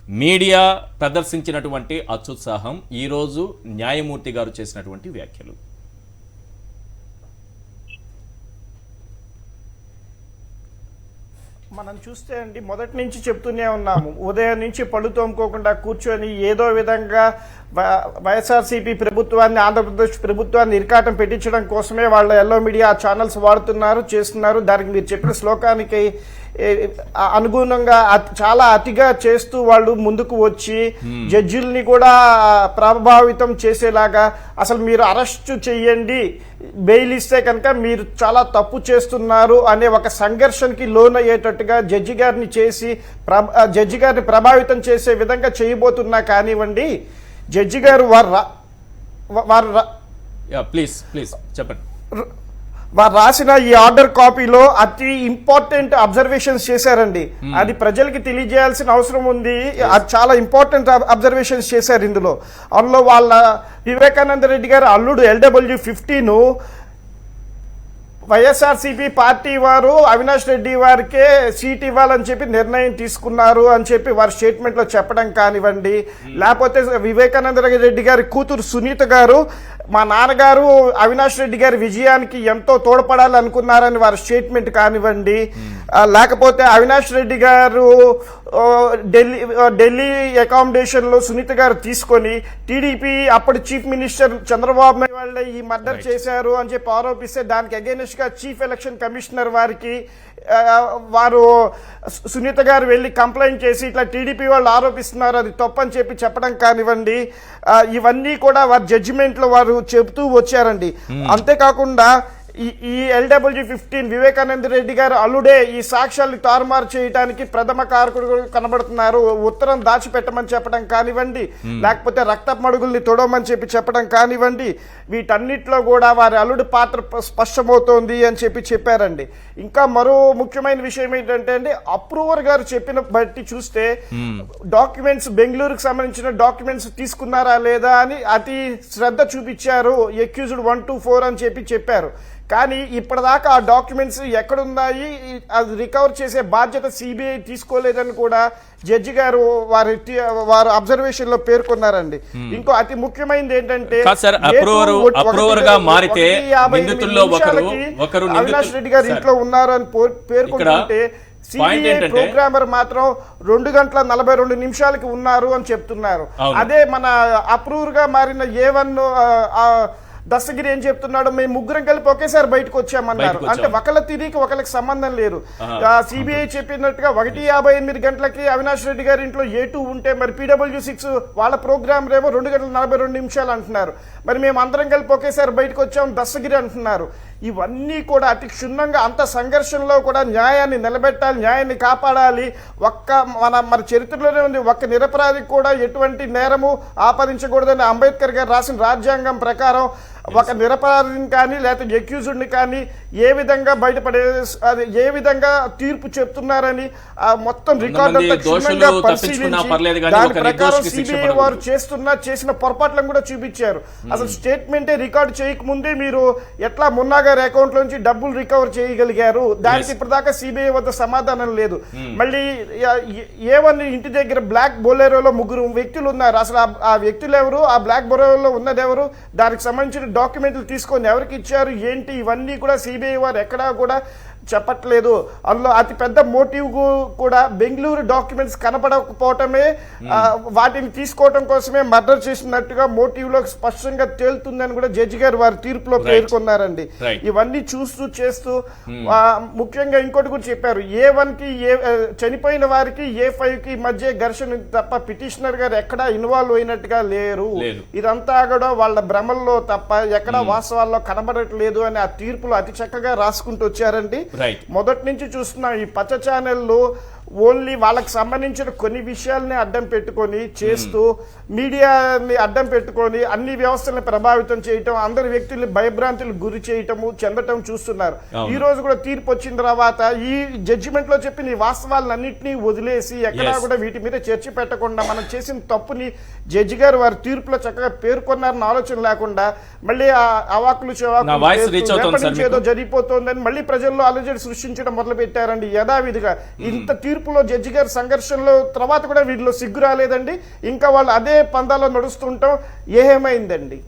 Media ప్రదర్శించినటువంటి అత్యుత్సాహం, ఈరోజు న్యాయమూర్తి గారు చేసినటువంటి వ్యాఖ్యలు. మనం చూస్తే అండి మొదటి నుంచి చెప్తూనే ఉన్నాము, ఉదయం నుంచి పళ్ళు తోముకోకుండా కూర్చొని ఏదో విధంగా వైఎస్ఆర్సీపీ ప్రభుత్వాన్ని, ఆంధ్రప్రదేశ్ ప్రభుత్వాన్ని ఇరకాటం పెట్టించడం కోసమే వాళ్ళ ఎల్లో మీడియా ఛానల్స్ చేస్తున్నారు. దానికి మీరు చెప్పిన శ్లోకానికి అనుగుణంగా చాలా అతిగా చేస్తూ వాళ్ళు ముందుకు వచ్చి జడ్జిల్ని కూడా ప్రభావితం చేసేలాగా, అసలు మీరు అరెస్ట్ చెయ్యండి, బెయిల్ ఇస్తే కనుక మీరు చాలా తప్పు చేస్తున్నారు అనే ఒక సంఘర్షణకి లోనయ్యేటట్టుగా జడ్జి గారిని ప్రభావితం చేసే విధంగా చేయబోతున్నా కానివ్వండి. జడ్జి గారు ప్లీజ్ చెప్పండి. వారు రాసిన ఈ ఆర్డర్ కాపీలో అతి ఇంపార్టెంట్ అబ్జర్వేషన్స్ చేశారండి. అది ప్రజలకి తెలియజేయాల్సిన అవసరం ఉంది. అది చాలా ఇంపార్టెంట్ అబ్జర్వేషన్స్ చేశారు అందులో వాళ్ళ వివేకానంద రెడ్డి గారు అల్లుడు LW15 వైఎస్ఆర్సీపీ పార్టీ వారు అవినాష్ రెడ్డి వారికే సీట్ ఇవ్వాలని చెప్పి నిర్ణయం తీసుకున్నారు అని చెప్పి వారి స్టేట్మెంట్లో చెప్పడం కానివ్వండి, లేకపోతే వివేకానంద రెడ్డి గారి కూతురు సునీత గారు మా నాన్నగారు అవినాష్ రెడ్డి గారి విజయానికి ఎంతో తోడ్పడాలనుకున్నారని వారి స్టేట్మెంట్ కానివ్వండి, లేకపోతే అవినాష్ రెడ్డి గారు ఢిల్లీ అకామిడేషన్లో సునీత గారు తీసుకొని టీడీపీ అప్పటి చీఫ్ మినిస్టర్ చంద్రబాబు నాయుడు వాళ్ళే ఈ మర్డర్ చేశారు అని చెప్పి ఆరోపిస్తే దానికి అగైనెస్ట్ గా చీఫ్ ఎలక్షన్ కమిషనర్ వారు సునీత గారు వెళ్ళి కంప్లైంట్ చేసి ఇట్లా టీడీపీ వాళ్ళు ఆరోపిస్తున్నారు, అది తప్పని చెప్పి చెప్పడం కానివ్వండి, ఇవన్నీ కూడా వారి జడ్జిమెంట్లో వారు చెబుతూ వచ్చారండి. అంతేకాకుండా ఈ LW15 వివేకానంద రెడ్డి గారు అల్లుడే ఈ సాక్ష్యాలు తారుమారు చేయడానికి ప్రథమ కారకుడు కనబడుతున్నారు. ఉత్తరం దాచిపెట్టమని చెప్పడం కానివ్వండి, లేకపోతే రక్త మడుగుల్ని తొడవమని చెప్పడం కానివ్వండి, వీటన్నిటిలో కూడా వారి అల్లుడి పాత్ర స్పష్టమవుతోంది అని చెప్పారండి. ఇంకా మరో ముఖ్యమైన విషయం ఏంటంటే అండి, అప్రూవర్ గారు చెప్పిన బట్టి చూస్తే డాక్యుమెంట్స్, బెంగళూరుకు సంబంధించిన డాక్యుమెంట్స్ తీసుకున్నారా లేదా అని అతి శ్రద్ధ చూపించారు. అక్యూజ్డ్ 1 to 4 అని చెప్పారు. కానీ ఇప్పటిదాకా ఆ డాక్యుమెంట్స్ ఎక్కడున్నాయి, అది రికవర్ చేసే బాధ్యత సిబిఐ తీసుకోలేదని కూడా జడ్జి గారు వారు అబ్జర్వేషన్ లో పేర్కొన్నారండి. ఇంకో అతి ముఖ్యమైనది ఏంటంటే అవినాష్ రెడ్డి గారు ఇంట్లో ఉన్నారు అని పేర్కొంటుంటే సిబిఐ ప్రోగ్రామర్ మాత్రం 2 గంటల 42 నిమిషాలకి ఉన్నారు అని చెప్తున్నారు. అదే మన అప్రూవర్ గా మారిన A1 దస్తగిరి ఏం చెప్తున్నాడు, మేము ముగ్గురం కలిపి ఒకేసారి బయటకు వచ్చామన్నారు. అంటే ఒకళ్ళ తిరిగి ఒకళ్ళకి సంబంధం లేదు. సిబిఐ చెప్పినట్టుగా 1:58 గంటలకి అవినాష్ రెడ్డి గారి ఇంట్లో A2 ఉంటే మరి PW6 వాళ్ళ ప్రోగ్రామ్ ఏమో 2 గంటల 42 నిమిషాలు అంటున్నారు. మరి మేము అందరం కలిపి ఒకేసారి బయటకు వచ్చాము దస్తగిరి అంటున్నారు. ఇవన్నీ కూడా అతి క్షుణ్ణంగా అంత సంఘర్షణలో కూడా న్యాయాన్ని నిలబెట్టాలి, న్యాయాన్ని కాపాడాలి. మన చరిత్రలోనే ఉంది, ఒక్క నిరపరాధికి కూడా ఎటువంటి నేరము ఆపాదించకూడదని అంబేద్కర్ గారు రాసిన రాజ్యాంగం ప్రకారం ఒక నిరపరాధిని కానీ లేకపోతే అక్యూజ్డ్ని కానీ ఏ విధంగా అది ఏ విధంగా తీర్పు చెప్తున్నారని మొత్తం రికార్డు అంతా క్షుణ్ణంగా పరిశీలించి దాని ప్రకారం సిబిఐ వారు చేసిన పొరపాట్లను కూడా చూపించారు. అసలు స్టేట్మెంటే రికార్డు చేయకముందే మీరు ఎట్లా మున్నా గారి అకౌంట్ లోంచి డబ్బులు రికవర్ చేయగలిగారు, దానికి ఇప్పటిదాకా సిబిఐ వద్ద సమాధానం లేదు. మళ్ళీ A1 ఇంటి దగ్గర బ్లాక్ బొలెరోలో 3 వ్యక్తులు ఉన్నారు. అసలు ఆ వ్యక్తులు ఎవరు, ఆ బ్లాక్ బొలెరోలో ఉన్నది ఎవరు, దానికి సంబంధించిన డాక్యుమెంట్లు తీసుకొని ఎవరికి ఇచ్చారు ఏంటి, ఇవన్నీ కూడా సిబిఐ వారు ఎక్కడా కూడా చెప్పట్లేదు. అందులో అతి పెద్ద మోటివ్ కూడా బెంగళూరు డాక్యుమెంట్స్ కనపడకపోవటమే, వాటిని తీసుకోవటం కోసమే మర్డర్ చేసినట్టుగా మోటివ్ లో స్పష్టంగా తేలుతుందని కూడా జడ్జి గారు వారి తీర్పులో పేర్కొన్నారండి. ఇవన్నీ చేస్తూ ముఖ్యంగా ఇంకోటి కూడా చెప్పారు, A1 కి చనిపోయిన వారికి A5 కి మధ్య ఘర్షణ తప్ప పిటిషనర్ గారు ఎక్కడా ఇన్వాల్వ్ అయినట్టుగా లేరు, ఇదంతా కూడా వాళ్ళ భ్రమల్లో తప్ప ఎక్కడా వాస్తవాల్లో కనబడట్లేదు అని ఆ తీర్పులో అతి చక్కగా రాసుకుంటూ వచ్చారండి. మొదటి నుంచి చూస్తున్నాం ఈ పచ్చ ఛానళ్ళు ఓన్లీ వాళ్ళకి సంబంధించిన కొన్ని విషయాల్ని అడ్డం పెట్టుకొని చేస్తూ మీడియాని అడ్డం పెట్టుకొని అన్ని వ్యవస్థలను ప్రభావితం చేయటం, అందరి వ్యక్తుల్ని భయభ్రాంతులకు గురి చేయటము చెందటం చూస్తున్నారు. ఈ రోజు కూడా తీర్పు వచ్చిన తర్వాత ఈ జడ్జిమెంట్ లో చెప్పిన ఈ వాస్తవాలన్నింటినీ వదిలేసి ఎక్కడా కూడా వీటి మీద చర్చ పెట్టకుండా మనం చేసిన తప్పుని జడ్జి గారు వారి తీర్పులో చక్కగా పేర్కొన్నారన్న ఆలోచన లేకుండా మళ్ళీ ఆ అవాకులు చెవాకులు ఏదో జరిగిపోతుందని మళ్ళీ ప్రజల్లో అలజడి సృష్టించడం మొదలు పెట్టారండి. యథావిధిగా ఇంత తీర్పులో జడ్జి గారి సంఘర్షణలో తర్వాత కూడా వీటిలో సిగ్గు రాలేదండి, ఇంకా వాళ్ళు అదే పందాలో నడుస్తుంటాం ఏమైందండి?